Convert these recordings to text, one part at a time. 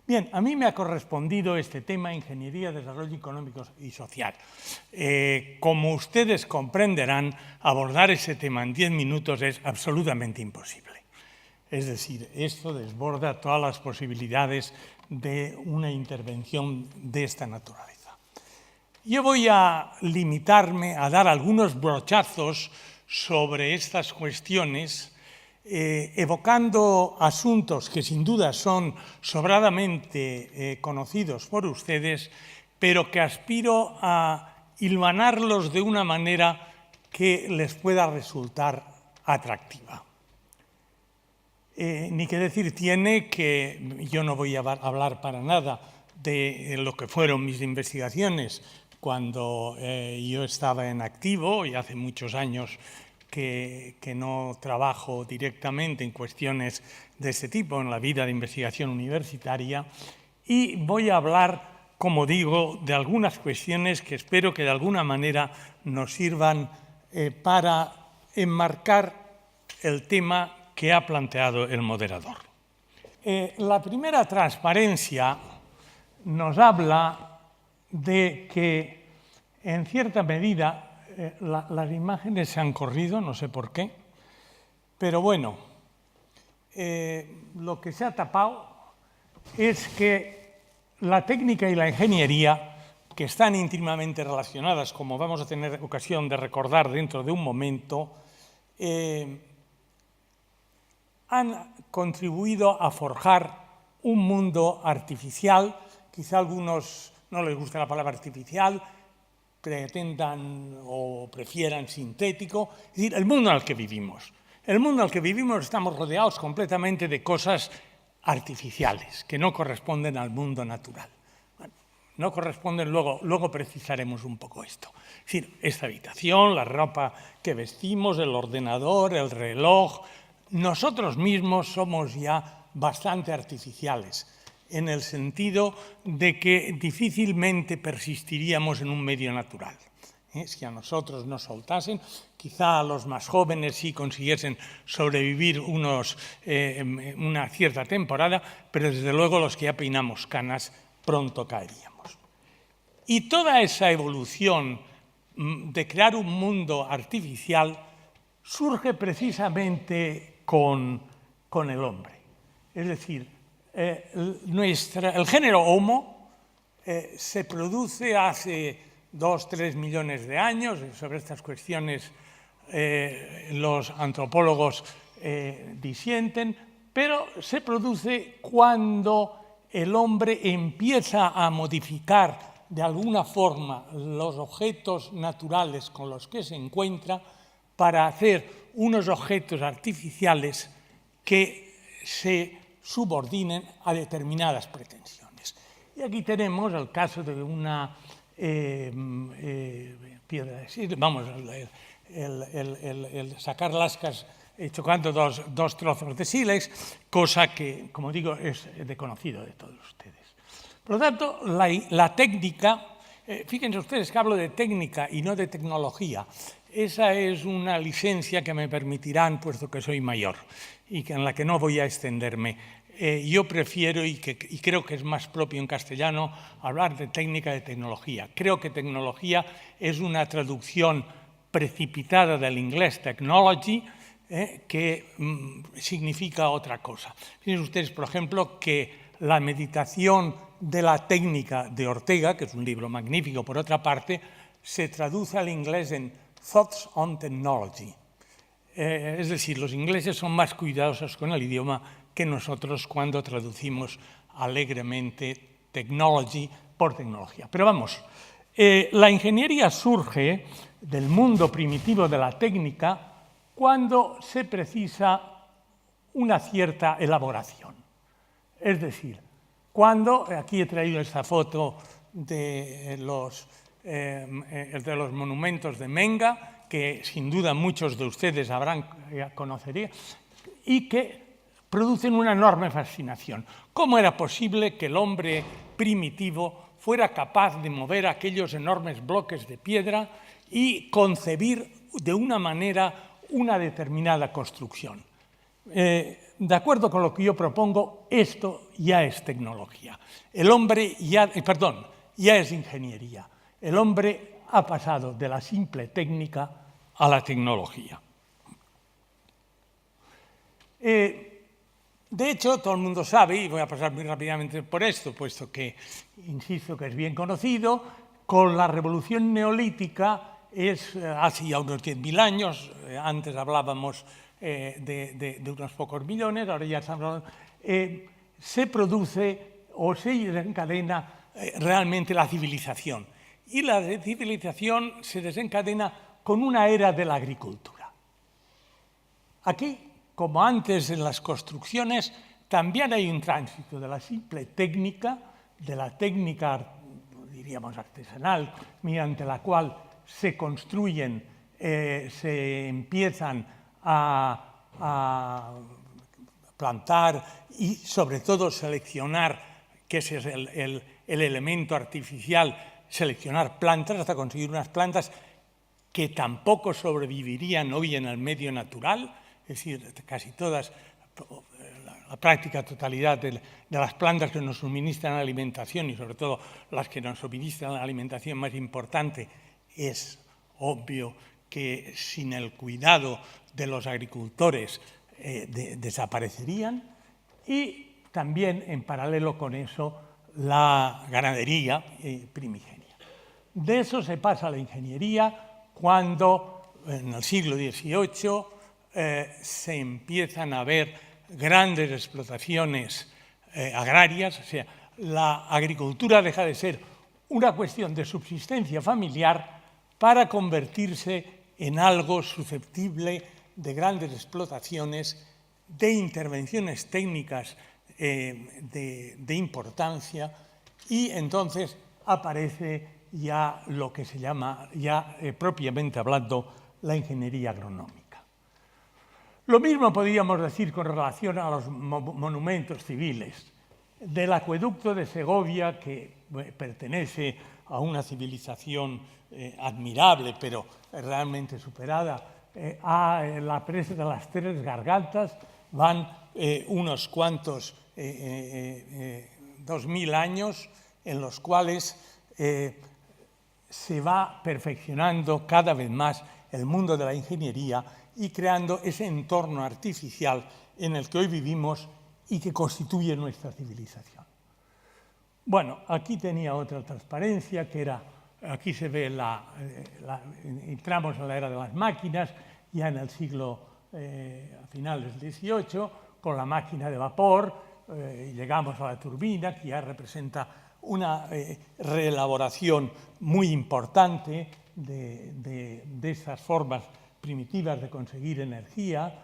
Bien, a mí me ha correspondido este tema, Ingeniería, Desarrollo Económico y Social. Como ustedes comprenderán, abordar ese tema en 10 minutos es absolutamente imposible. Es decir, esto desborda todas las posibilidades de una intervención de esta naturaleza. Yo voy a limitarme a dar algunos brochazos sobre estas cuestiones, evocando asuntos que sin duda son sobradamente conocidos por ustedes, pero que aspiro a hilvanarlos de una manera que les pueda resultar atractiva. Ni que decir tiene que yo no voy a hablar para nada de lo que fueron mis investigaciones cuando yo estaba en activo, y hace muchos años que no trabajo directamente en cuestiones de este tipo en la vida de investigación universitaria, y voy a hablar, como digo, de algunas cuestiones que espero que de alguna manera nos sirvan para enmarcar el tema que ha planteado el moderador. La primera transparencia nos habla de que, en cierta medida, las imágenes se han corrido, no sé por qué, pero bueno, lo que se ha tapado es que la técnica y la ingeniería, que están íntimamente relacionadas, como vamos a tener ocasión de recordar dentro de un momento, han contribuido a forjar un mundo artificial. Quizá a algunos no les gusta la palabra artificial, pretendan o prefieran sintético, es decir, el mundo en el que vivimos. El mundo en el que vivimos estamos rodeados completamente de cosas artificiales que no corresponden al mundo natural. Bueno, no corresponden, luego precisaremos un poco esto. Es decir, esta habitación, la ropa que vestimos, el ordenador, el reloj, nosotros mismos somos ya bastante artificiales, en el sentido de que difícilmente persistiríamos en un medio natural. Si a nosotros nos soltasen, quizá a los más jóvenes sí consiguiesen sobrevivir una cierta temporada, pero desde luego los que ya peinamos canas pronto caeríamos. Y toda esa evolución de crear un mundo artificial surge precisamente con el hombre. Es decir, el género Homo se produce hace 2-3 millones de años. Sobre estas cuestiones los antropólogos disienten, pero se produce cuando el hombre empieza a modificar de alguna forma los objetos naturales con los que se encuentra para hacer unos objetos artificiales que se subordinen a determinadas pretensiones. Y aquí tenemos el caso de una piedra de sílex, vamos, el sacar lascas chocando dos trozos de sílex, cosa que, como digo, es de conocido de todos ustedes. Por lo tanto, la técnica, fíjense ustedes que hablo de técnica y no de tecnología. Esa es una licencia que me permitirán, puesto que soy mayor, y en la que no voy a extenderme. Yo prefiero, y creo que es más propio en castellano, hablar de técnica y de tecnología. Creo que tecnología es una traducción precipitada del inglés technology, que significa otra cosa. Fíjense ustedes, por ejemplo, que la meditación de la técnica de Ortega, que es un libro magnífico por otra parte, se traduce al inglés en Thoughts on Technology. Es decir, los ingleses son más cuidadosos con el idioma que nosotros cuando traducimos alegremente technology por tecnología. Pero vamos, la ingeniería surge del mundo primitivo de la técnica cuando se precisa una cierta elaboración. Es decir, cuando, aquí he traído esta foto de los monumentos de Menga, que sin duda muchos de ustedes conocerían, y que producen una enorme fascinación. ¿Cómo era posible que el hombre primitivo fuera capaz de mover aquellos enormes bloques de piedra y concebir de una manera una determinada construcción. De acuerdo con lo que yo propongo, esto ya es tecnología. El hombre ya es ingeniería. El hombre ha pasado de la simple técnica a la tecnología. De hecho, todo el mundo sabe, y voy a pasar muy rápidamente por esto, puesto que, insisto, que es bien conocido, con la revolución neolítica, hace ya unos 10.000 años, antes hablábamos de unos pocos millones, ahora ya se produce o se desencadena realmente la civilización. Y la civilización se desencadena con una era de la agricultura. Aquí, como antes en las construcciones, también hay un tránsito de la simple técnica, de la técnica, diríamos, artesanal, mediante la cual se construyen, se empiezan a plantar y, sobre todo, seleccionar, que ese es el elemento artificial, seleccionar plantas hasta conseguir unas plantas que tampoco sobrevivirían hoy en el medio natural, es decir, casi todas, la práctica totalidad de las plantas que nos suministran alimentación y sobre todo las que nos suministran la alimentación más importante, es obvio que sin el cuidado de los agricultores desaparecerían, y también en paralelo con eso la ganadería primigenia. De eso se pasa a la ingeniería cuando en el siglo XVIII se empiezan a ver grandes explotaciones agrarias, o sea, la agricultura deja de ser una cuestión de subsistencia familiar para convertirse en algo susceptible de grandes explotaciones, de intervenciones técnicas de importancia, y entonces aparece ya lo que se llama, propiamente hablando, la ingeniería agronómica. Lo mismo podríamos decir con relación a los monumentos civiles. Del acueducto de Segovia, que pertenece a una civilización admirable, pero realmente superada, a la presa de las Tres Gargantas, van unos cuantos 2000 años en los cuales se va perfeccionando cada vez más el mundo de la ingeniería y creando ese entorno artificial en el que hoy vivimos y que constituye nuestra civilización. Bueno, aquí tenía otra transparencia, que era, aquí se ve entramos en la era de las máquinas, ya en el siglo, a finales del XVIII, con la máquina de vapor, llegamos a la turbina, que ya representa una reelaboración muy importante de esas formas primitivas de conseguir energía,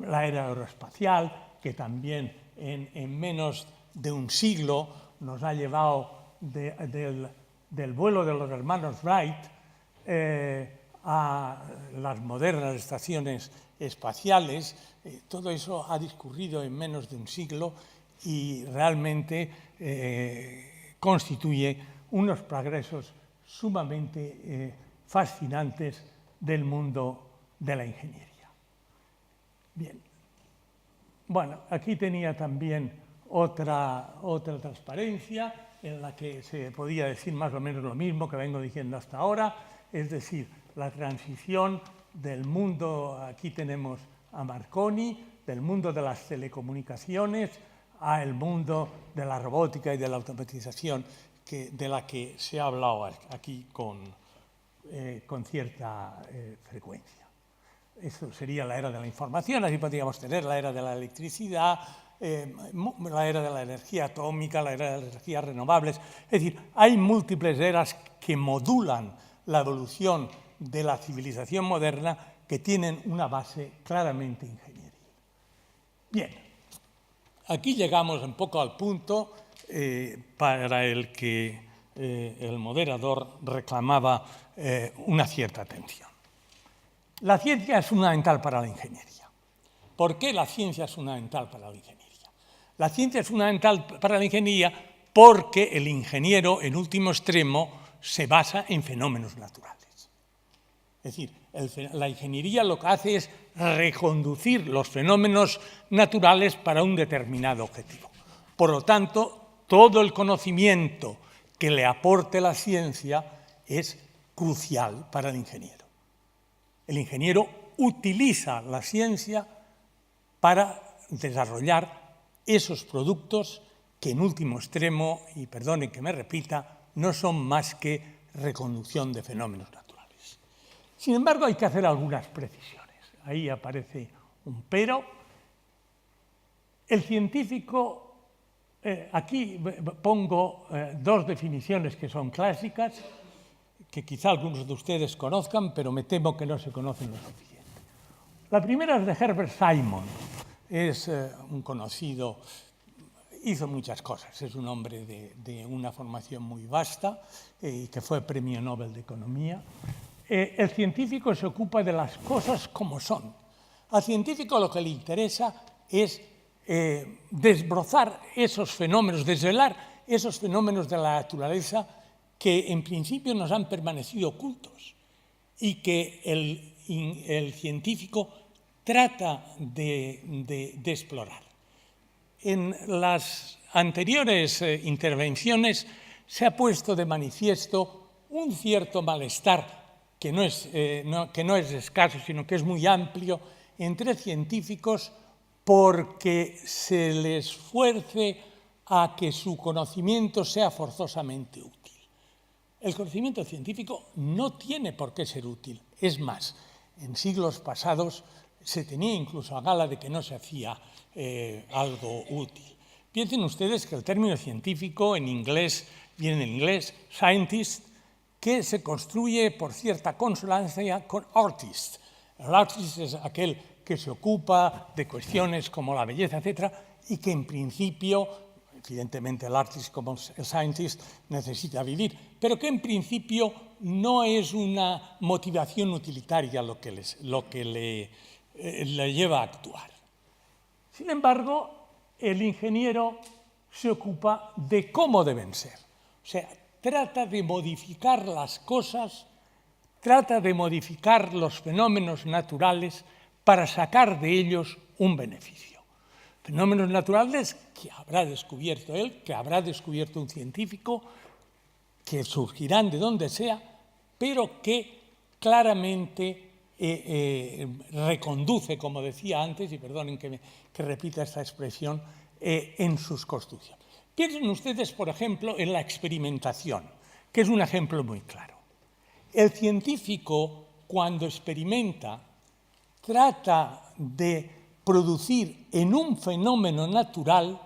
la era aeroespacial, que también en menos de un siglo nos ha llevado del vuelo de los hermanos Wright a las modernas estaciones espaciales. Todo eso ha discurrido en menos de un siglo y realmente constituye unos progresos sumamente fascinantes del mundo de la ingeniería. Bien. Bueno, aquí tenía también otra transparencia en la que se podía decir más o menos lo mismo que vengo diciendo hasta ahora, es decir, la transición del mundo, aquí tenemos a Marconi, del mundo de las telecomunicaciones al mundo de la robótica y de la automatización, de la que se ha hablado aquí con cierta frecuencia. Eso sería la era de la información, así podríamos tener la era de la electricidad, la era de la energía atómica, la era de las energías renovables. Es decir, hay múltiples eras que modulan la evolución de la civilización moderna, que tienen una base claramente ingenieril. Bien, aquí llegamos un poco al punto para el que el moderador reclamaba una cierta atención. La ciencia es fundamental para la ingeniería. ¿Por qué la ciencia es fundamental para la ingeniería? La ciencia es fundamental para la ingeniería porque el ingeniero, en último extremo, se basa en fenómenos naturales. Es decir, La ingeniería lo que hace es reconducir los fenómenos naturales para un determinado objetivo. Por lo tanto, todo el conocimiento que le aporte la ciencia es crucial para el ingeniero. El ingeniero utiliza la ciencia para desarrollar esos productos que en último extremo, y perdone que me repita, no son más que reconducción de fenómenos naturales. Sin embargo, hay que hacer algunas precisiones. Ahí aparece un pero. El científico, aquí pongo dos definiciones que son clásicas, que quizá algunos de ustedes conozcan, pero me temo que no se conocen lo suficiente. La primera es de Herbert Simon. Es un conocido, hizo muchas cosas, es un hombre de una formación muy vasta y que fue premio Nobel de Economía. El científico se ocupa de las cosas como son. Al científico lo que le interesa es desbrozar esos fenómenos, desvelar esos fenómenos de la naturaleza que en principio nos han permanecido ocultos y que el científico trata de explorar. En las anteriores intervenciones se ha puesto de manifiesto un cierto malestar que no es escaso, sino que es muy amplio entre científicos porque se les fuerce a que su conocimiento sea forzosamente útil. El conocimiento científico no tiene por qué ser útil. Es más, en siglos pasados se tenía incluso a gala de que no se hacía algo útil. Piensen ustedes que el término científico en inglés viene en inglés, scientist, que se construye por cierta consonancia con artist. El artist es aquel que se ocupa de cuestiones como la belleza, etc., y que en principio, evidentemente el artist como el scientist necesita vivir, pero que en principio no es una motivación utilitaria lo que le lleva a actuar. Sin embargo, el ingeniero se ocupa de cómo deben ser. O sea, trata de modificar las cosas, trata de modificar los fenómenos naturales para sacar de ellos un beneficio. Fenómenos naturales que habrá descubierto él, que habrá descubierto un científico, que surgirán de donde sea, pero que claramente reconduce, como decía antes, y perdonen que repita esta expresión, en sus construcciones. Piensen ustedes, por ejemplo, en la experimentación, que es un ejemplo muy claro. El científico, cuando experimenta, trata de producir en un fenómeno natural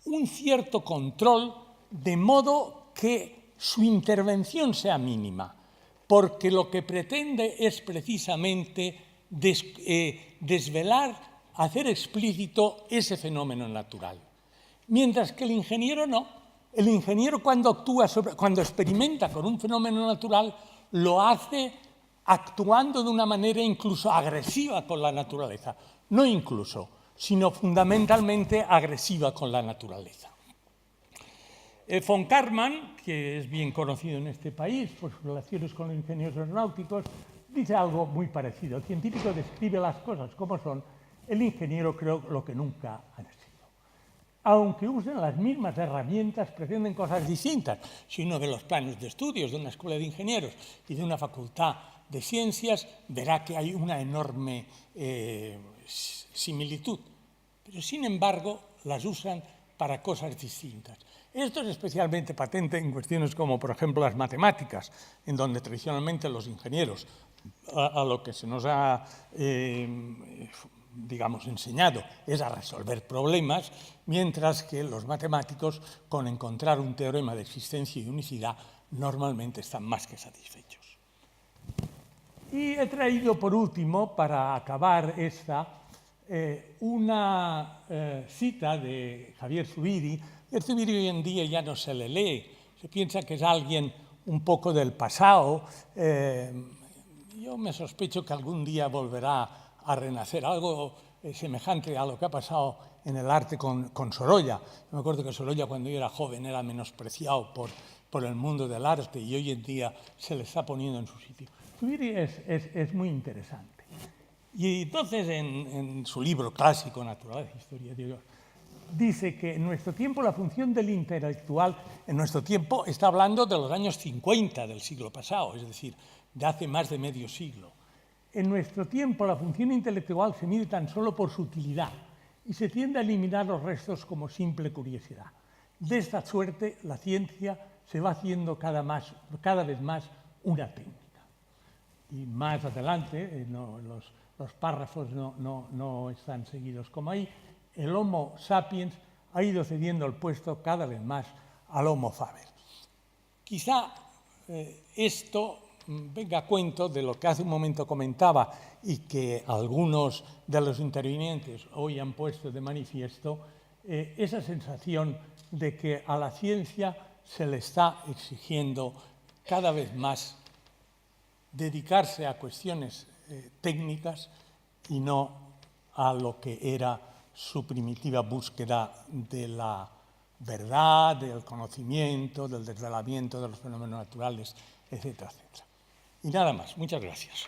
un cierto control, de modo que su intervención sea mínima, porque lo que pretende es precisamente desvelar, hacer explícito ese fenómeno natural. Mientras que el ingeniero no. El ingeniero cuando experimenta con un fenómeno natural, lo hace actuando de una manera incluso agresiva con la naturaleza. No incluso, sino fundamentalmente agresiva con la naturaleza. Von Karman, que es bien conocido en este país por sus relaciones con los ingenieros aeronáuticos, dice algo muy parecido. El científico describe las cosas como son, el ingeniero cree lo que nunca han sido. Aunque usen las mismas herramientas, pretenden cosas distintas. Si uno ve los planos de estudios de una escuela de ingenieros y de una facultad de ciencias, verá que hay una enorme similitud. Pero, sin embargo, las usan para cosas distintas. Esto es especialmente patente en cuestiones como, por ejemplo, las matemáticas, en donde tradicionalmente los ingenieros, a lo que se nos ha enseñado es a resolver problemas, mientras que los matemáticos, con encontrar un teorema de existencia y unicidad, normalmente están más que satisfechos. Y he traído, por último, para acabar una cita de Javier Zubiri. Zubiri hoy en día ya no se le lee, se piensa que es alguien un poco del pasado. Yo me sospecho que algún día volverá a renacer, algo semejante a lo que ha pasado en el arte con Sorolla. Me acuerdo que Sorolla, cuando yo era joven, era menospreciado por el mundo del arte y hoy en día se le está poniendo en su sitio. construir es muy interesante. Y entonces en su libro clásico, Naturaleza e Historia de Dios, dice que en nuestro tiempo la función del intelectual, en nuestro tiempo está hablando de los años 50 del siglo pasado, es decir, de hace más de medio siglo. En nuestro tiempo la función intelectual se mide tan solo por su utilidad y se tiende a eliminar los restos como simple curiosidad. De esta suerte, la ciencia se va haciendo cada vez más una técnica. Y más adelante, los párrafos no están seguidos como ahí, el Homo sapiens ha ido cediendo el puesto cada vez más al Homo faber. Quizá esto venga a cuento de lo que hace un momento comentaba y que algunos de los intervinientes hoy han puesto de manifiesto, esa sensación de que a la ciencia se le está exigiendo cada vez más dedicarse a cuestiones técnicas y no a lo que era su primitiva búsqueda de la verdad, del conocimiento, del desvelamiento de los fenómenos naturales, etcétera, etcétera. Y nada más. Muchas gracias.